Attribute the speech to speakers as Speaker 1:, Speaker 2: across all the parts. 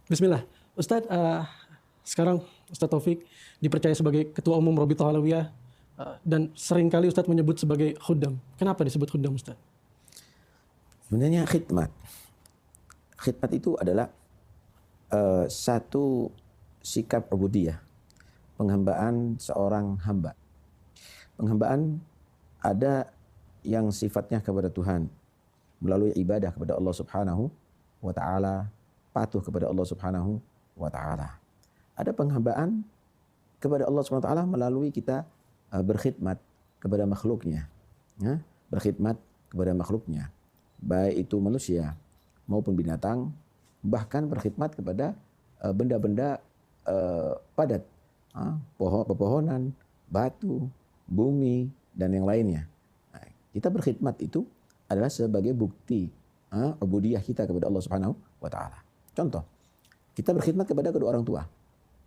Speaker 1: Bismillah. Ustadz, sekarang Ustadz Taufik dipercaya sebagai Ketua Umum Robitoh Alawiyah, dan seringkali Ustadz menyebut sebagai khuddam. Kenapa disebut khuddam, Ustadz?
Speaker 2: Sebenarnya khidmat. Khidmat itu adalah satu sikap ubudiyah, penghambaan seorang hamba. Penghambaan ada yang sifatnya kepada Tuhan melalui ibadah kepada Allah Subhanahu wa taala, patuh kepada Allah Subhanahu wa taala. Ada penghambaan kepada Allah Subhanahu wa taala melalui kita berkhidmat kepada makhluknya. Ya, berkhidmat kepada makhluknya, baik itu manusia maupun binatang, bahkan berkhidmat kepada benda-benda padat, pepohonan, batu, bumi, dan yang lainnya. Nah, kita berkhidmat itu adalah sebagai bukti ubudiyah kita kepada Allah Subhanahu wa taala. Contoh, kita berkhidmat kepada kedua orang tua.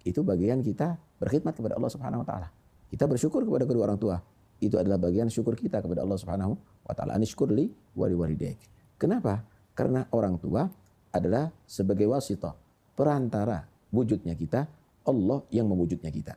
Speaker 2: Itu bagian kita berkhidmat kepada Allah Subhanahu wa taala. Kita bersyukur kepada kedua orang tua. Itu adalah bagian syukur kita kepada Allah Subhanahu wa taala. Anishkurli wa liwalidaik. Kenapa? Karena orang tua adalah sebagai wasithah, perantara wujudnya kita, Allah yang mewujudnya kita.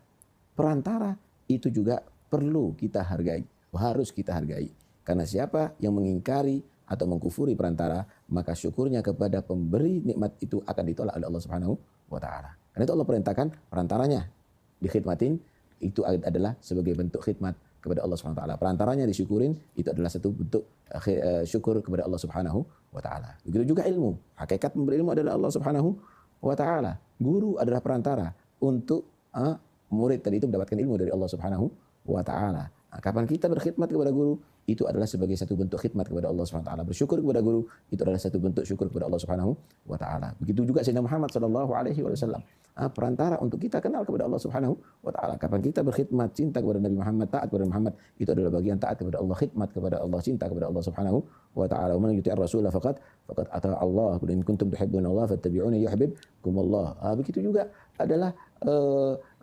Speaker 2: Perantara itu juga perlu kita hargai, harus kita hargai. Karena siapa yang mengingkari atau mengkufuri perantara, maka syukurnya kepada pemberi nikmat itu akan ditolak oleh Allah Subhanahu wa taala. Karena itu Allah perintahkan perantaranya dikhidmatin, itu adalah sebagai bentuk khidmat kepada Allah Subhanahu wa taala. Perantaranya disyukurin, itu adalah satu bentuk syukur kepada Allah Subhanahu wa taala. Begitu juga ilmu. Hakikat pemberi ilmu adalah Allah Subhanahu wa taala. Guru adalah perantara untuk murid tadi itu mendapatkan ilmu dari Allah Subhanahu wa taala. Nah, kapan kita berkhidmat kepada guru, itu adalah sebagai satu bentuk khidmat kepada Allah Subhanahu wa taala. Bersyukur kepada guru, itu adalah satu bentuk syukur kepada Allah Subhanahu wa taala. Begitu juga Sayyidina Muhammad sallallahu alaihi wasallam, perantara untuk kita kenal kepada Allah Subhanahu wa taala. Kapan kita berkhidmat, cinta kepada Nabi Muhammad, taat kepada Muhammad, itu adalah bagian taat kepada Allah, khidmat kepada Allah, cinta kepada Allah Subhanahu wa taala. Man yuti'ir rasul faqad ata Allah. In kuntum tuhibbuna fattabi'uni yuhibbukumullah. Begitu juga adalah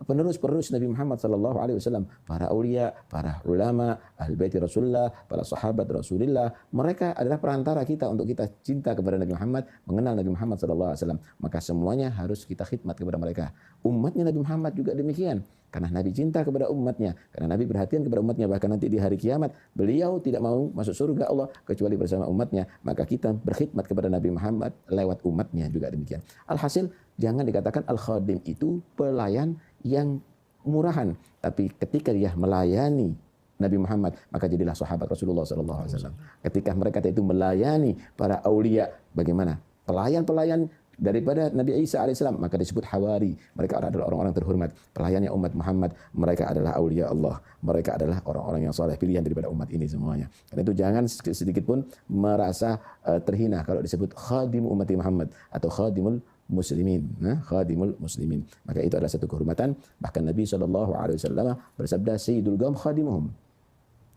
Speaker 2: penerus-penerus Nabi Muhammad sallallahu alaihi wasallam, para aulia, para ulama, ahli bait Rasulullah, para sahabat Rasulullah, mereka adalah perantara kita untuk kita cinta kepada Nabi Muhammad, mengenal Nabi Muhammad sallallahu alaihi wasallam. Maka semuanya harus kita khidmat kepada mereka. Umatnya Nabi Muhammad juga demikian. Karena Nabi cinta kepada umatnya, karena Nabi perhatian kepada umatnya, bahkan nanti di hari kiamat beliau tidak mau masuk surga Allah kecuali bersama umatnya, maka kita berkhidmat kepada Nabi Muhammad lewat umatnya juga demikian. Alhasil, jangan dikatakan al-khadim itu pelayan yang murahan, tapi ketika dia melayani Nabi Muhammad, maka jadilah sahabat Rasulullah SAW. Ketika mereka itu melayani para aulia, bagaimana? Pelayan-pelayan daripada Nabi Isa alaihissalam, maka disebut hawari. Mereka adalah orang-orang terhormat, pelayannya umat Muhammad. Mereka adalah aulia Allah. Mereka adalah orang-orang yang saleh, pilihan daripada umat ini semuanya. Karena itu jangan sedikit pun merasa terhina kalau disebut khadim umat Muhammad atau khadimul muslimin, khadimul muslimin. Maka itu adalah satu kehormatan. Bahkan Nabi SAW bersabda, Sayyidul Qaum khadimuhum.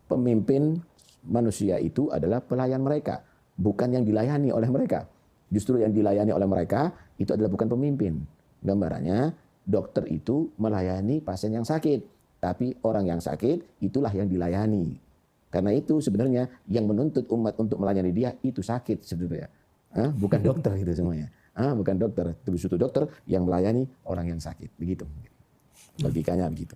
Speaker 2: Pemimpin manusia itu adalah pelayan mereka, bukan yang dilayani oleh mereka. Justru yang dilayani oleh mereka itu adalah bukan pemimpin. Gambarannya, dokter itu melayani pasien yang sakit, tapi orang yang sakit itulah yang dilayani. Karena itu sebenarnya yang menuntut umat untuk melayani dia itu sakit sebenarnya, bukan dokter itu semuanya. Bukan dokter, itu dokter yang melayani orang yang sakit. Begitu logikanya begitu.